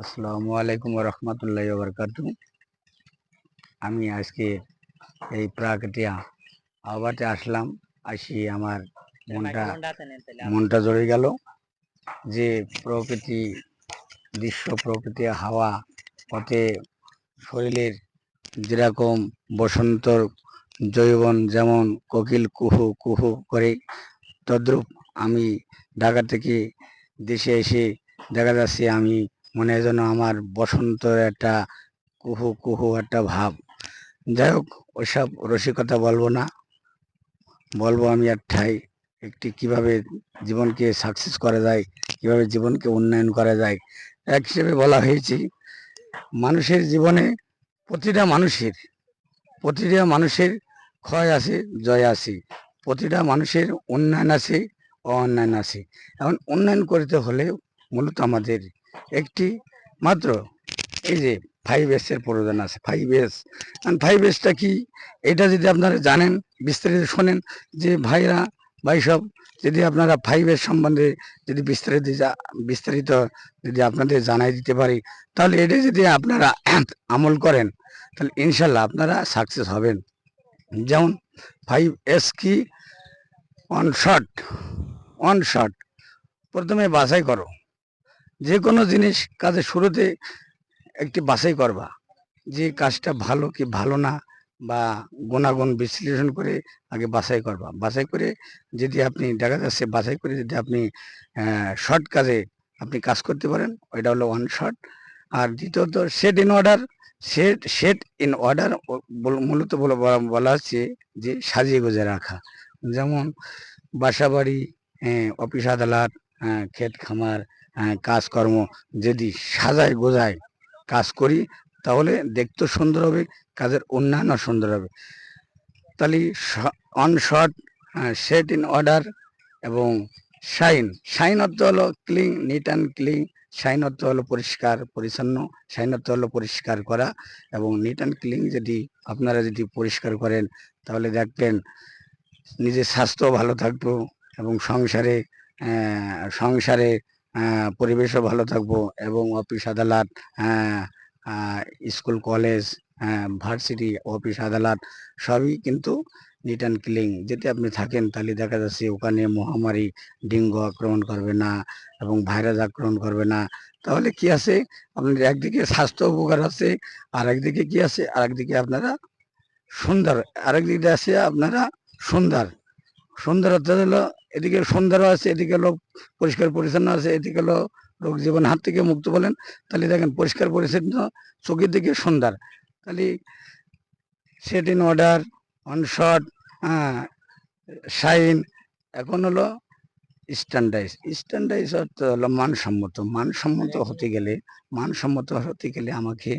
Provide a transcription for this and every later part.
আসসালামু আলাইকুম ওয়া রাহমাতুল্লাহি ওয়া বারাকাতুহু। আমি আজকে এই প্রাকৃতিক আবহাওয়াতে আসলাম। আমার মনটা মনটা জুড়ে গেল যে প্রকৃতি দৃশ্য, প্রকৃতি হাওয়া ওতে শরীরের যেরকম বসন্তর জৈবন যেমন কোকিল কুহু কুহু করে, তদ্রূপ আমি ঢাকা থেকে দেশে এসে দেখা যাচ্ছে আমি মনে হয় যেন আমার বসন্তের একটা কুহু কুহু একটা ভাব। যাই হোক, ওইসব রসিকতা বলবো না, বলবো আমি একটাই একটি কিভাবে জীবনকে সাকসেস করা যায়, কিভাবে জীবনকে উন্নয়ন করা যায়। এক হিসেবে বলা হয়েছে মানুষের জীবনে প্রতিটা মানুষের ক্ষয় আছে, জয় আছে, প্রতিটা মানুষের উন্নয়ন আছে, অউন্নয়ন আছে। এখন উন্নয়ন করতে হলে মূলত আমাদের একটি মাত্র এই যে 5S এর প্রয়োজন আছে। 5S, 5Sটা কি, এটা যদি আপনারা জানেন, বিস্তারিত শোনেন যে ভাই সব, যদি আপনারা 5S সম্বন্ধে যদি বিস্তারিত যদি আপনাদের জানাই দিতে পারি, তাহলে এটা যদি আপনারা আমল করেন তাহলে ইনশাল্লাহ আপনারা সাকসেস হবেন। যেমন 5S কি, অন শট প্রথমে বাছাই করো। যে কোনো জিনিস কাজের শুরুতে একটি বাছাই করবা যে কাজটা ভালো কি ভালো না, বা গুণাগুণ বিশ্লেষণ করে আগে বাছাই করবা। বাছাই করে যদি আপনি দেখা যাচ্ছে বাছাই করে যদি আপনি শর্ট কাজে আপনি কাজ করতে পারেন, ওইটা হলো ওয়ান শট। আর দ্বিতীয়ত সেট ইন অর্ডার মূলত বলা হচ্ছে যে সাজিয়ে গুজে রাখা। যেমন বাসা বাড়ি, অফিস আদালত, ক্ষেত খামার, কাজকর্ম যদি সাজায় গোজায় কাজ করি তাহলে দেখতে সুন্দর হবে, কাজের উন্নয়নও সুন্দর হবে। তাহলে on shot, set in order এবং শাইন অর্থ হলো clean, neat and clean. Shine অর্থ হলো পরিষ্কার পরিচ্ছন্ন, শাইন অর্থ হলো পরিষ্কার করা। এবং নিট অ্যান্ড ক্লিন যদি আপনারা যদি পরিষ্কার করেন তাহলে দেখবেন নিজের স্বাস্থ্য ভালো থাকবো এবং সংসারে পরিবেশও ভালো থাকবো। এবং অফিস আদালত, স্কুল কলেজ, ভার্সিটি, অফিস আদালত সবই কিন্তু নিট অ্যান্ড ক্লিন যদি আপনি থাকেন তাহলে দেখা যাচ্ছে ওখানে মহামারী ডেঙ্গু আক্রমণ করবে না এবং ভাইরাস আক্রমণ করবে না। তাহলে কি আছে, আপনার একদিকে স্বাস্থ্য উপকার আছে, আর একদিকে কি আছে, আর একদিকে আপনারা সুন্দর, আরেক দিকে আছে আপনারা সুন্দর। সুন্দর অর্থ হলো এদিকে সুন্দরও আছে, এদিকে হলো পরিষ্কার পরিচ্ছন্ন আছে, এদিকে হলো রোগ জীবন হাত থেকে মুক্ত বলেন। তাহলে দেখেন পরিষ্কার পরিচ্ছন্ন, চোখের দিকে সুন্দর। তাহলে set in order, on shot, shine. এখন হলো স্ট্যান্ডার্ডাইজ অর্থ হলো মানসম্মত হতে গেলে আমাকে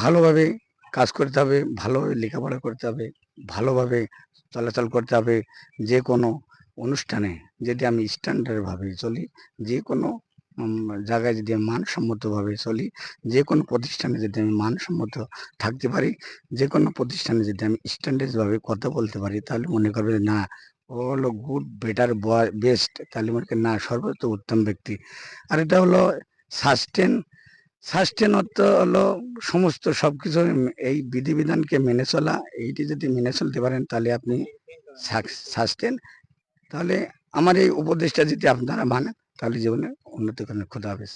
ভালোভাবে কাজ করতে হবে, ভালোভাবে লেখাপড়া করতে হবে, ভালোভাবে চলাচল করতে হবে। যে কোনো অনুষ্ঠানে যদি আমি স্ট্যান্ডার্ডভাবে চলি, যে কোনো জায়গায় যদি আমি মানসম্মতভাবে চলি, যে কোনো প্রতিষ্ঠানে যদি আমি মানসম্মত থাকতে পারি, যে কোনো প্রতিষ্ঠানে যদি আমি স্ট্যান্ডার্ডভাবে কথা বলতে পারি, তাহলে মনে করবে না ও হলো গুড, বেটার, বেস্ট। তাহলে মনে করি না, সর্বোচ্চ উত্তম ব্যক্তি। আর এটা হলো সাস্টেন। সাস্টেন অর্থ হলো সমস্ত সবকিছু এই বিধিবিধানকে মেনে চলা। এইটি যদি মেনে চলতে পারেন তাহলে আপনি সাস্টেন। তাহলে আমার এই উপদেশটা যদি আপনারা মানেন তাহলে জীবনে উন্নতি করেন। খোদা হাফেজ।